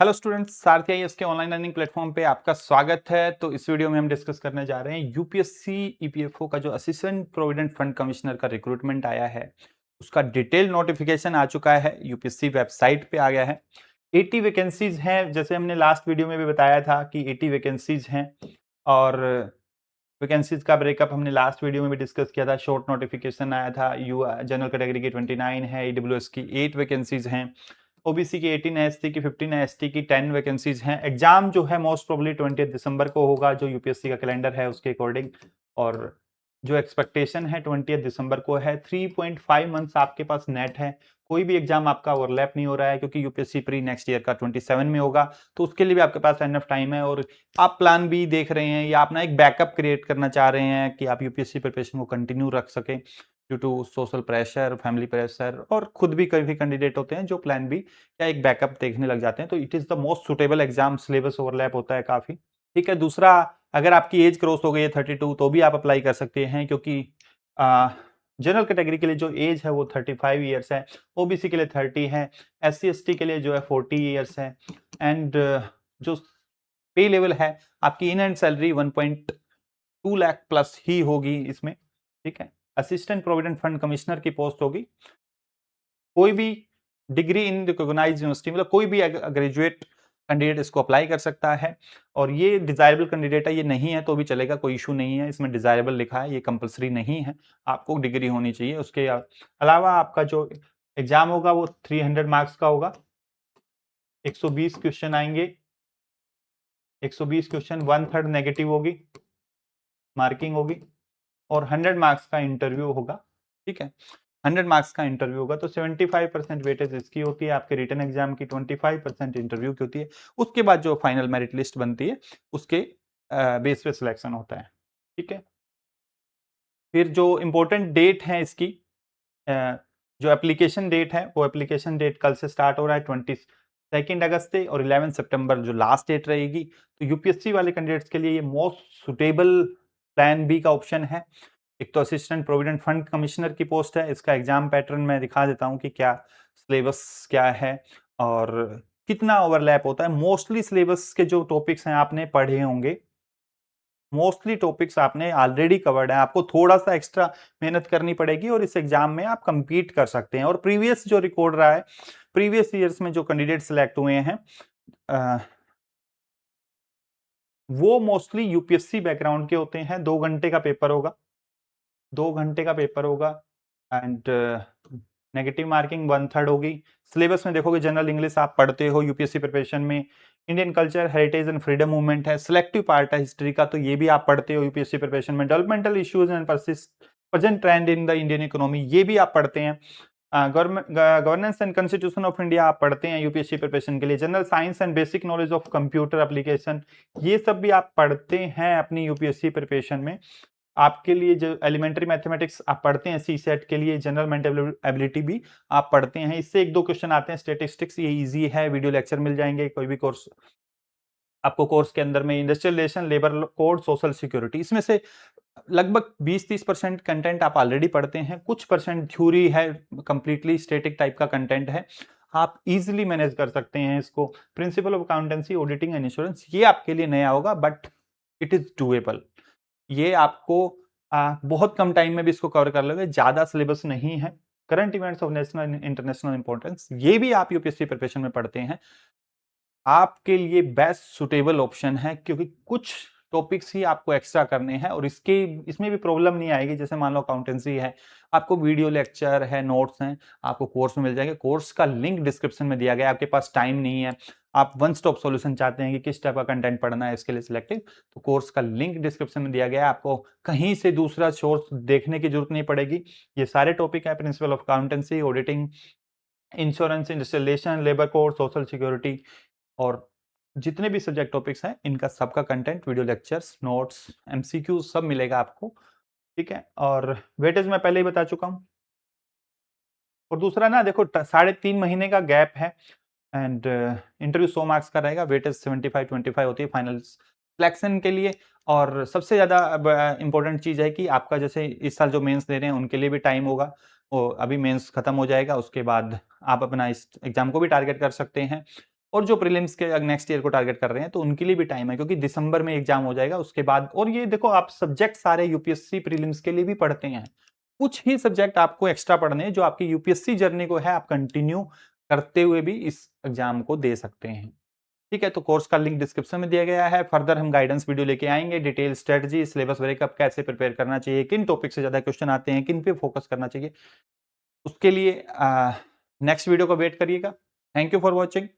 Hello students, सारथी IAS के online learning platform पे आपका स्वागत है। तो इस वीडियो में हम डिस्कस करने जा रहे हैं यूपीएससी ईपीएफओ का जो असिस्टेंट प्रोविडेंट फंड कमिश्नर का रिक्रूटमेंट आया है, उसका डिटेल नोटिफिकेशन आ चुका है, यूपीएससी वेबसाइट पे आ गया है। 80 वैकेंसीज हैं, जैसे हमने लास्ट वीडियो में भी बताया था कि 80 वैकेंसीज हैं। और वैकेंसीज का ब्रेकअप हमने लास्ट वीडियो में भी डिस्कस किया था। शॉर्ट नोटिफिकेशन आया था। यू जनरल कैटेगरी की 29 है, ईडब्ल्यूएस की 8 वैकेंसीज हैं, ओबीसी की 18 है, एसटी की 15 है, एसटी की 10 वैकेंसीज हैं। एग्जाम जो है मोस्ट प्रोबेबली 20 दिसंबर को होगा, जो यूपीएससी का कैलेंडर है उसके अकॉर्डिंग। और जो एक्सपेक्टेशन है 20 दिसंबर को है। 3.5 मंथ्स आपके पास नेट है। कोई भी एग्जाम आपका ओवरलैप नहीं हो रहा है, क्योंकि यूपीएससी प्री नेक्स्ट ईयर का 27 में होगा, तो उसके लिए भी आपके पास एनफ टाइम है। और आप प्लान बी देख रहे हैं या अपना एक बैकअप क्रिएट करना चाह रहे हैं कि आप यूपीएससी प्रिपरेशन को कंटिन्यू रख सकें due to social pressure, family pressure, और खुद भी कई कैंडिडेट होते हैं जो प्लान बी या एक बैकअप देखने लग जाते हैं, तो it is the most suitable exam. Syllabus overlap होता है काफी, ठीक है। दूसरा, अगर आपकी एज क्रॉस हो गई है 32, तो भी आप अप्लाई कर सकते हैं, क्योंकि जनरल कैटेगरी के लिए जो एज है वो 35 ईयर्स है, ओबीसी के लिए 30 है, एससी एसटी के लिए जो है 40 ईयर्स है। एंड जो पे लेवल है, आपकी in hand salary 1.2 lakh plus ही होगी इसमें, ठीक है। असिस्टेंट प्रोविडेंट फंड कमिश्नर की पोस्ट होगी। कोई भी डिग्री इन रिकॉग्नाइज्ड यूनिवर्सिटी, मतलब कोई भी ग्रेजुएट कैंडिडेट इसको अप्लाई कर सकता है। और ये डिजायरेबल कैंडिडेट है, ये नहीं है तो भी चलेगा, कोई इशू नहीं है। इसमें डिजायरेबल लिखा है, ये कंपलसरी नहीं है, आपको डिग्री होनी चाहिए। उसके अलावा आपका जो एग्जाम होगा वो 300 मार्क्स का होगा। 120 क्वेश्चन आएंगे। 120 क्वेश्चन, 1/3 नेगेटिव होगी, मार्किंग होगी। और 100 मार्क्स का इंटरव्यू होगा, ठीक है। 100 मार्क्स का इंटरव्यू होगा, तो 75% वेटेज इसकी होती है। आपके रिटन एग्जाम की 25% इंटरव्यू की होती है। उसके बाद जो फाइनल मेरिट लिस्ट बनती है, उसके बेस पे सिलेक्शन होता है, ठीक है। फिर जो इंपॉर्टेंट डेट है इसकी, जो एप्लीकेशन डेट है, वो एप्लीकेशन डेट कल से स्टार्ट हो रहा है 22 अगस्त से, और 11 सितंबर जो लास्ट डेट रहेगी। तो यूपीएससी वाले कैंडिडेट्स के लिए ये मोस्ट सुटेबल प्लान बी का ऑप्शन है। एक तो असिस्टेंट प्रोविडेंट फंड कमिश्नर की पोस्ट है। इसका एग्जाम पैटर्न मैं दिखा देता हूं कि क्या सिलेबस क्या है और कितना ओवरलैप होता है। मोस्टली सिलेबस के जो टॉपिक्स हैं आपने पढ़े होंगे, मोस्टली टॉपिक्स आपने ऑलरेडी कवर्ड है। आपको थोड़ा सा एक्स्ट्रा मेहनत करनी पड़ेगी और इस एग्जाम में आप compete कर सकते हैं। और प्रीवियस जो रिकॉर्ड रहा है, प्रीवियस ईयर्स में जो कैंडिडेट सिलेक्ट हुए हैं, वो मोस्टली यूपीएससी बैकग्राउंड के होते हैं। 2 घंटे का पेपर होगा, 2 घंटे का पेपर होगा। एंड नेगेटिव मार्किंग 1/3 होगी। सिलेबस में देखोगे, जनरल इंग्लिश आप पढ़ते हो यूपीएससी प्रिपरेशन में, Indian culture, heritage and freedom movement है, सिलेक्टिव पार्ट है हिस्ट्री का, तो ये भी आप पढ़ते हो यूपीएससी प्रिपरेशन में। Developmental issues and present trend in the Indian economy, ये भी आप पढ़ते हैं। Governance and constitution of India आप पढ़ते हैं यूपीएससी प्रिपरेशन के लिए। General science and basic knowledge of computer application, ये सब भी आप पढ़ते हैं अपनी यूपीएससी प्रिपरेशन में। आपके लिए जो एलिमेंट्री मैथमेटिक्स आप पढ़ते हैं सी सेट के लिए, जनरल मेंटल एबिलिटी भी आप पढ़ते हैं। इससे 1-2 क्वेश्चन आते हैं। स्टेटिस्टिक्स ये इजी है, वीडियो लेक्चर मिल जाएंगे कोई भी कोर्स आपको। कोर्स के अंदर में industrial relation, labour code, social security, इसमें से लगभग 20-30% कंटेंट आप ऑलरेडी पढ़ते हैं। कुछ परसेंट थ्योरी है, कंप्लीटली स्टैटिक टाइप का कंटेंट है, आप इजीली मैनेज कर सकते हैं इसको। Principal of accountancy, auditing and insurance, ये आपके लिए नया होगा, बट इट इज डूएबल। ये आपको बहुत कम टाइम में भी इसको कवर कर लोगे, ज्यादा सिलेबस नहीं है। Current events of national international importance, ये भी आप यूपीएससी प्रिपरेशन में पढ़ते हैं। आपके लिए बेस्ट सुटेबल ऑप्शन है, क्योंकि कुछ टॉपिक्स ही आपको एक्स्ट्रा करने हैं, और इसमें भी प्रॉब्लम नहीं आएगी। जैसे मान लो अकाउंटेंसी है, आपको वीडियो लेक्चर है, नोट्स हैं, आपको कोर्स में मिल जाएंगे। कोर्स का लिंक डिस्क्रिप्शन में दिया गया है। आपके पास टाइम नहीं है, आप वन स्टॉप सॉल्यूशन चाहते हैं कि किस टाइप का कंटेंट पढ़ना है इसके लिए सिलेक्टिव, तो कोर्स का लिंक डिस्क्रिप्शन में दिया गया है। आपको कहीं से दूसरा सोर्स देखने की जरूरत नहीं पड़ेगी। ये सारे टॉपिक है, principle of accountancy, auditing, insurance, industrialisation, labour code, social security, और जितने भी सब्जेक्ट टॉपिक्स हैं, इनका सबका content, video lectures, notes, MCQ सब मिलेगा आपको, ठीक है। और वेटेज मैं पहले ही बता चुका हूं। और दूसरा ना, देखो 3.5 महीने का गैप है, एंड इंटरव्यू 100 मार्क्स का रहेगा। वेटेज 75-25 होती है फाइनल सिलेक्शन के लिए। और सबसे ज़्यादा इंपॉर्टेंट चीज़ है कि आपका जैसे इस साल जो मेंस दे रहे हैं उनके लिए भी टाइम होगा। वो अभी मेंस खत्म हो जाएगा, उसके बाद आप अपना इस एग्जाम को भी टारगेट कर सकते हैं। और जो प्रीलिम्स के नेक्स्ट ईयर को टारगेट कर रहे हैं तो उनके लिए भी टाइम है, क्योंकि दिसंबर में एग्जाम हो जाएगा उसके बाद। और ये देखो, आप सब्जेक्ट सारे यूपीएससी प्रीलिम्स के लिए भी पढ़ते हैं, कुछ ही सब्जेक्ट आपको एक्स्ट्रा पढ़ने हैं जो आपकी यूपीएससी जर्नी को है आप कंटिन्यू करते हुए भी इस एग्जाम को दे सकते हैं। ठीक है, तो कोर्स का लिंक डिस्क्रिप्शन में दिया गया है। फर्दर हम गाइडेंस वीडियो लेके आएंगे, डिटेल स्ट्रेटजी, सिलेबस ब्रेकअप, कैसे प्रिपेयर करना चाहिए, किन टॉपिक से ज्यादा क्वेश्चन आते हैं, किन पे फोकस करना चाहिए, उसके लिए नेक्स्ट वीडियो को वेट करिएगा। Thank you for watching.